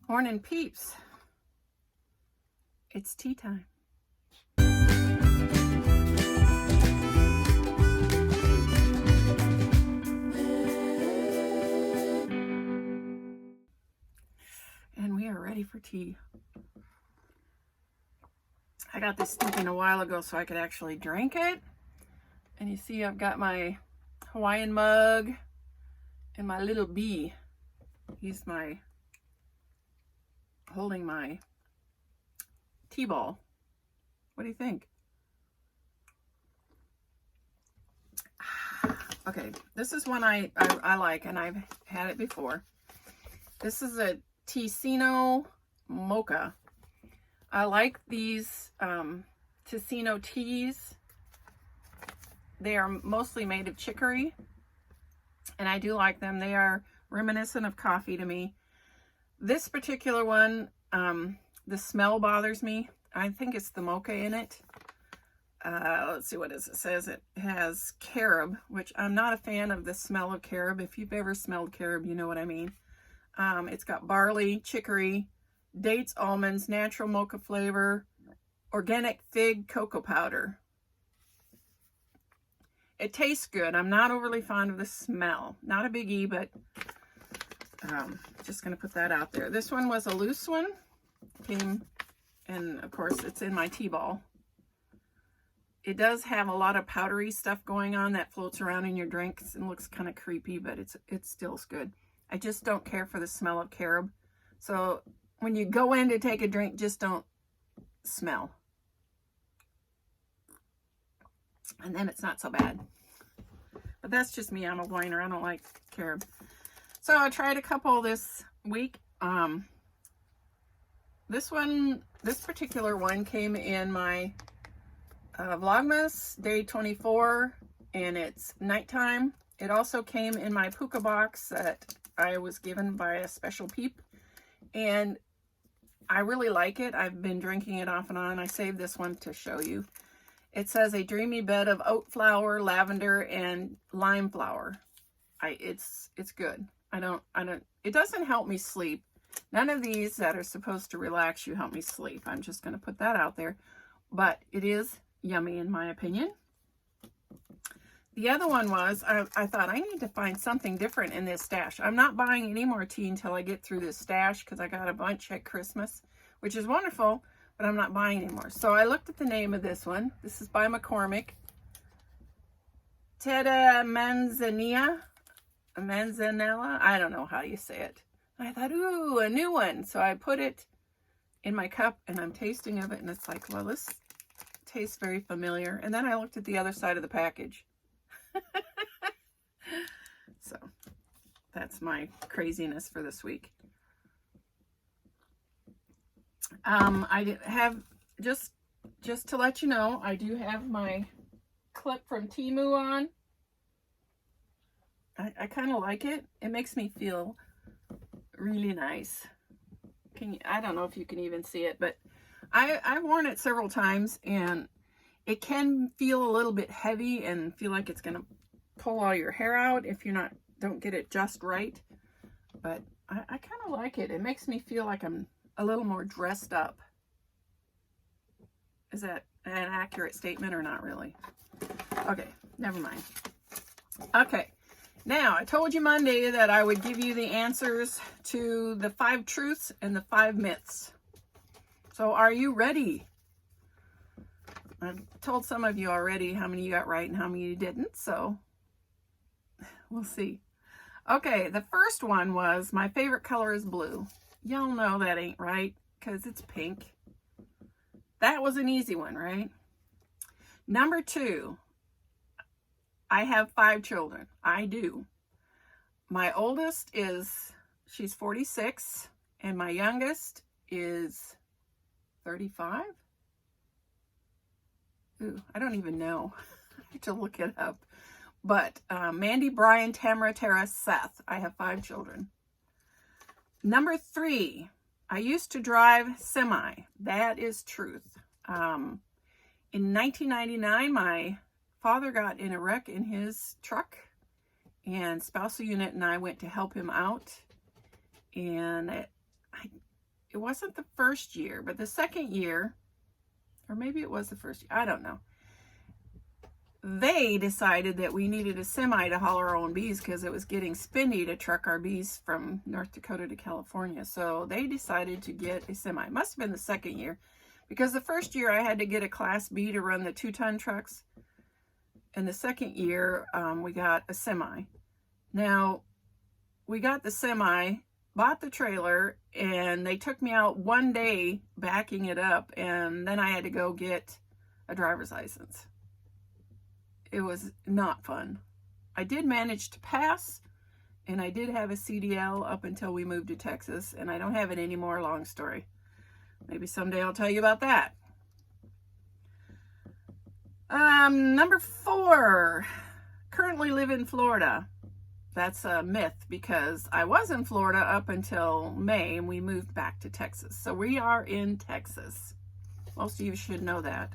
Morning peeps. It's tea time. And we are ready for tea. I got this thinking a while ago so I could actually drink it. And you see I've got my Hawaiian mug and my little bee. He's holding my tea ball. What do you think? Okay, this is one I like, and I've had it before. This is a Ticino mocha. I like these Ticino teas. They are mostly made of chicory, and I do like them. They are reminiscent of coffee to me. This particular one, the smell bothers me. I think it's the mocha in it. Let's see, what is it? It says it has carob, which I'm not a fan of the smell of carob. If you've ever smelled carob, you know what I mean. It's got barley, chicory, dates, almonds, natural mocha flavor, organic fig, cocoa powder. It tastes good. I'm not overly fond of the smell. Not a biggie, but just going to put that out there. This one was a loose one. Came, and of course it's in my tea ball. It does have a lot of powdery stuff going on that floats around in your drinks and looks kind of creepy, but it still's good. I just don't care for the smell of carob. So when you go in to take a drink, just don't smell. And then it's not so bad. But that's just me. I'm a whiner. I don't like carob. So I tried a couple this week. This particular one came in my Vlogmas day 24, and it's nighttime. It also came in my puka box that I was given by a special peep, and I really like it. I've been drinking it off and on. I saved this one to show you. It says a dreamy bed of oat flower, lavender, and lime flower. It's good. It doesn't help me sleep. None of these that are supposed to relax you help me sleep. I'm just going to put that out there. But it is yummy in my opinion. The other one was, I thought I need to find something different in this stash. I'm not buying any more tea until I get through this stash because I got a bunch at Christmas, which is wonderful, but I'm not buying anymore. So I looked at the name of this one. This is by McCormick. Teta Manzanilla. I don't know how you say it. I thought, ooh, a new one. So I put it in my cup and I'm tasting of it, and it's like, well, this tastes very familiar. And then I looked at the other side of the package. So that's my craziness for this week. I have, just to let you know, I do have my clip from Temu on. I kind of like it. It makes me feel really nice. I don't know if you can even see it, but I've worn it several times, and it can feel a little bit heavy and feel like it's going to pull all your hair out if you don't get it just right. But I kind of like it. It makes me feel like I'm a little more dressed up. Is that an accurate statement or not really? Okay, never mind. Okay. Now, I told you Monday that I would give you the answers to the 5 truths and the 5 myths. So, are you ready? I've told some of you already how many you got right and how many you didn't, so we'll see. Okay, the first one was, my favorite color is blue. Y'all know that ain't right, because it's pink. That was an easy one, right? Number 2. I have 5 children. I do. My oldest she's 46, and my youngest is 35. Ooh, I don't even know. I have to look it up. But Mandy, Brian, Tamara, Tara, Seth. I have 5 children. Number 3. I used to drive semi. That is truth. In 1999, my father got in a wreck in his truck, and spousal unit and I went to help him out, and it wasn't the first year, but the second year, or maybe it was the first year, I don't know. They decided that we needed a semi to haul our own bees because it was getting spendy to truck our bees from North Dakota to California. So they decided to get a semi. It must have been the second year, because the first year I had to get a Class B to run the 2-ton trucks. And the second year, we got a semi. Now, we got the semi, bought the trailer, and they took me out one day backing it up, and then I had to go get a driver's license. It was not fun. I did manage to pass, and I did have a CDL up until we moved to Texas, and I don't have it anymore. Long story. Maybe someday I'll tell you about that. Number 4, currently live in Florida. That's a myth, because I was in Florida up until May, and we moved back to Texas. So we are in Texas. Most of you should know that.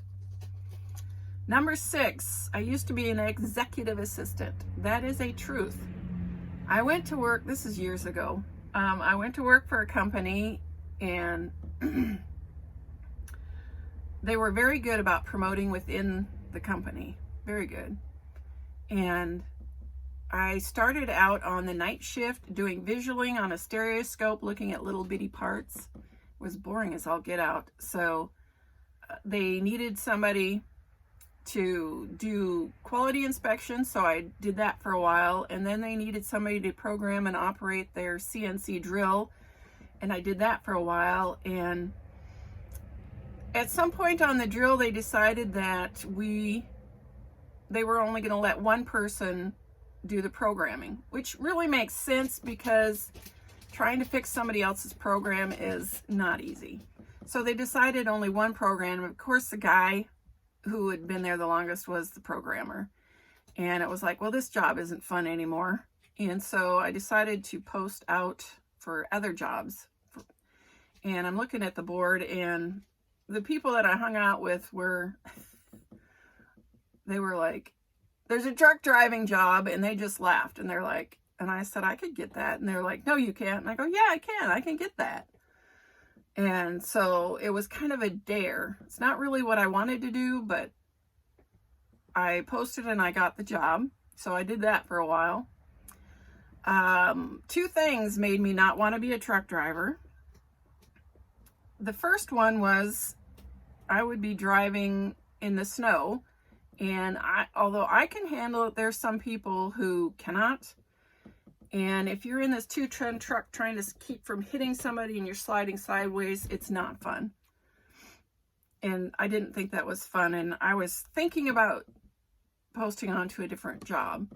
Number 6, I used to be an executive assistant. That is a truth. I went to work, this is years ago. I went to work for a company, and they were very good about promoting within the company. Very good. And I started out on the night shift doing visualing on a stereoscope, looking at little bitty parts. It was boring as all get out. So they needed somebody to do quality inspection, so I did that for a while, and then they needed somebody to program and operate their CNC drill, and I did that for a while. And at some point on the drill, they decided that they were only going to let one person do the programming, which really makes sense, because trying to fix somebody else's program is not easy. So they decided only one program. Of course, the guy who had been there the longest was the programmer. And it was like, well, this job isn't fun anymore. And so I decided to post out for other jobs. And I'm looking at the board, and the people that I hung out with they were like, there's a truck driving job, and they just laughed. And they're like, and I said, I could get that. And they're like, no, you can't. And I go, yeah, I can get that. And so it was kind of a dare. It's not really what I wanted to do, but I posted and I got the job. So I did that for a while. 2 things made me not want to be a truck driver. The first one was I would be driving in the snow, and although I can handle it, there's some people who cannot. And if you're in this 2-ton truck trying to keep from hitting somebody and you're sliding sideways, it's not fun. And I didn't think that was fun. And I was thinking about posting on to a different job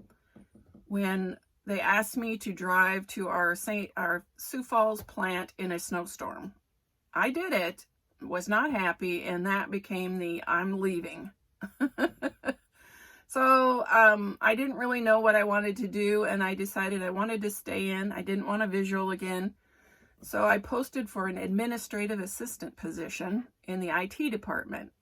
when they asked me to drive to our Sioux Falls plant in a snowstorm. I did it, was not happy, and that became the I'm leaving. So I didn't really know what I wanted to do, and I decided I wanted to stay in. I didn't want a visual again. So I posted for an administrative assistant position in the IT department.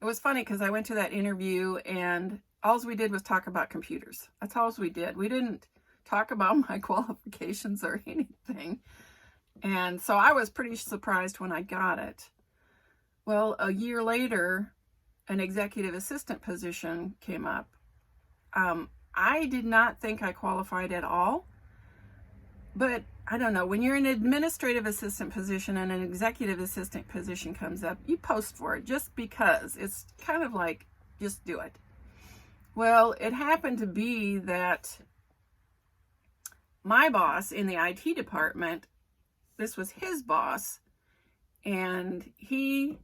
It was funny because I went to that interview, and all we did was talk about computers. That's all we did. We didn't talk about my qualifications or anything. And so I was pretty surprised when I got it. Well, a year later, an executive assistant position came up. I did not think I qualified at all, but I don't know, when you're in an administrative assistant position and an executive assistant position comes up, you post for it just because. It's kind of like, just do it. Well, it happened to be that my boss in the IT department, this was his boss, and he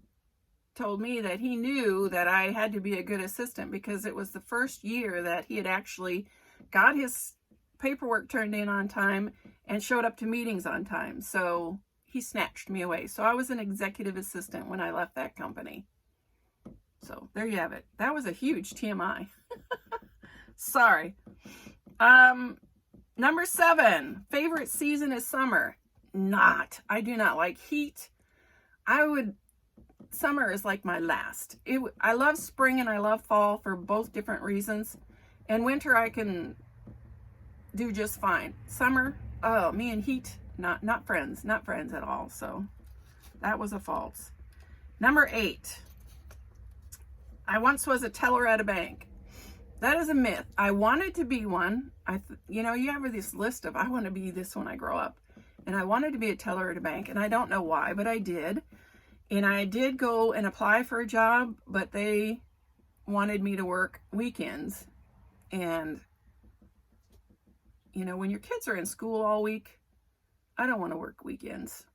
told me that he knew that I had to be a good assistant because it was the first year that he had actually got his paperwork turned in on time and showed up to meetings on time. So he snatched me away. So I was an executive assistant when I left that company. So there you have it. That was a huge TMI. Sorry. Number 7, favorite season is summer. Not. I do not like heat. Summer is like my last. I love spring and I love fall for both different reasons. And winter I can do just fine. Summer, oh man, heat. Not friends at all. So that was a false. Number 8. I once was a teller at a bank. That is a myth. I wanted to be one. You know, you have this list of, I want to be this when I grow up. And I wanted to be a teller at a bank, and I don't know why, but I did. And I did go and apply for a job, but they wanted me to work weekends. And, you know, when your kids are in school all week, I don't want to work weekends.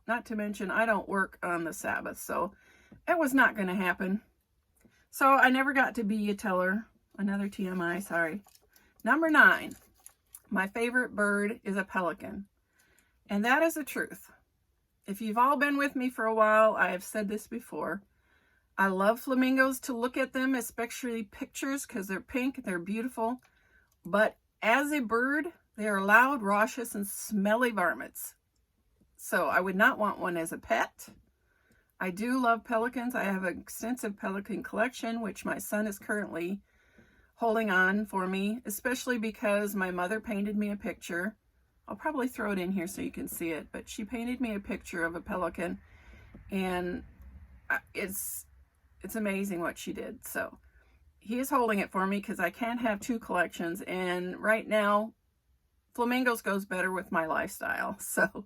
Not to mention, I don't work on the Sabbath, so it was not going to happen. So I never got to be a teller. Another TMI, sorry. Number 9, my favorite bird is a pelican. And that is the truth. If you've all been with me for a while, I have said this before. I love flamingos to look at them, especially pictures, because they're pink, they're beautiful. But as a bird, they are loud, raucous, and smelly varmints. So I would not want one as a pet. I do love pelicans. I have an extensive pelican collection, which my son is currently holding on for me, especially because my mother painted me a picture. I'll probably throw it in here so you can see it, but she painted me a picture of a pelican, and it's amazing what she did. So he is holding it for me because I can't have 2 collections, and right now flamingos goes better with my lifestyle. So,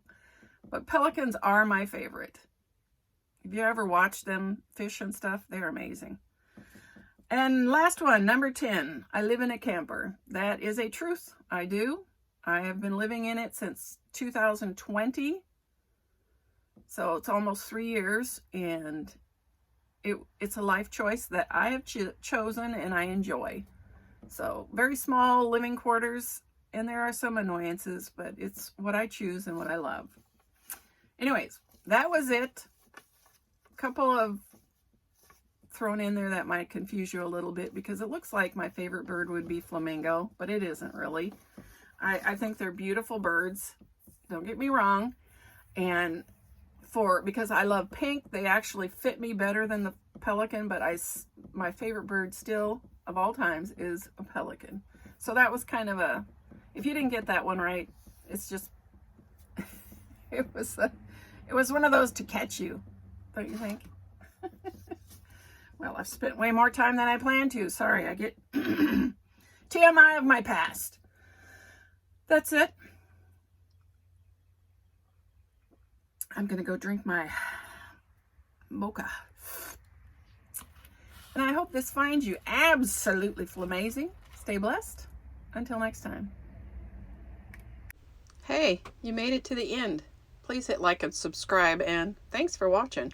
but pelicans are my favorite. If you ever watch them fish and stuff, they're amazing. And last one, number 10, I live in a camper. That is a truth. I do. I have been living in it since 2020. So it's almost 3 years, and it's a life choice that I have chosen and I enjoy. So very small living quarters, and there are some annoyances, but it's what I choose and what I love. Anyways, that was it. Couple of thrown in there that might confuse you a little bit, because it looks like my favorite bird would be flamingo, but it isn't really. I think they're beautiful birds, don't get me wrong, and because I love pink, they actually fit me better than the pelican, but my favorite bird still of all times is a pelican. So that was kind of if you didn't get that one right, it's just it was one of those to catch you. Don't you think? Well, I've spent way more time than I planned to. Sorry, I get TMI of my past. That's it. I'm going to go drink my mocha. And I hope this finds you absolutely flamazing. Stay blessed. Until next time. Hey, you made it to the end. Please hit like and subscribe, and thanks for watching.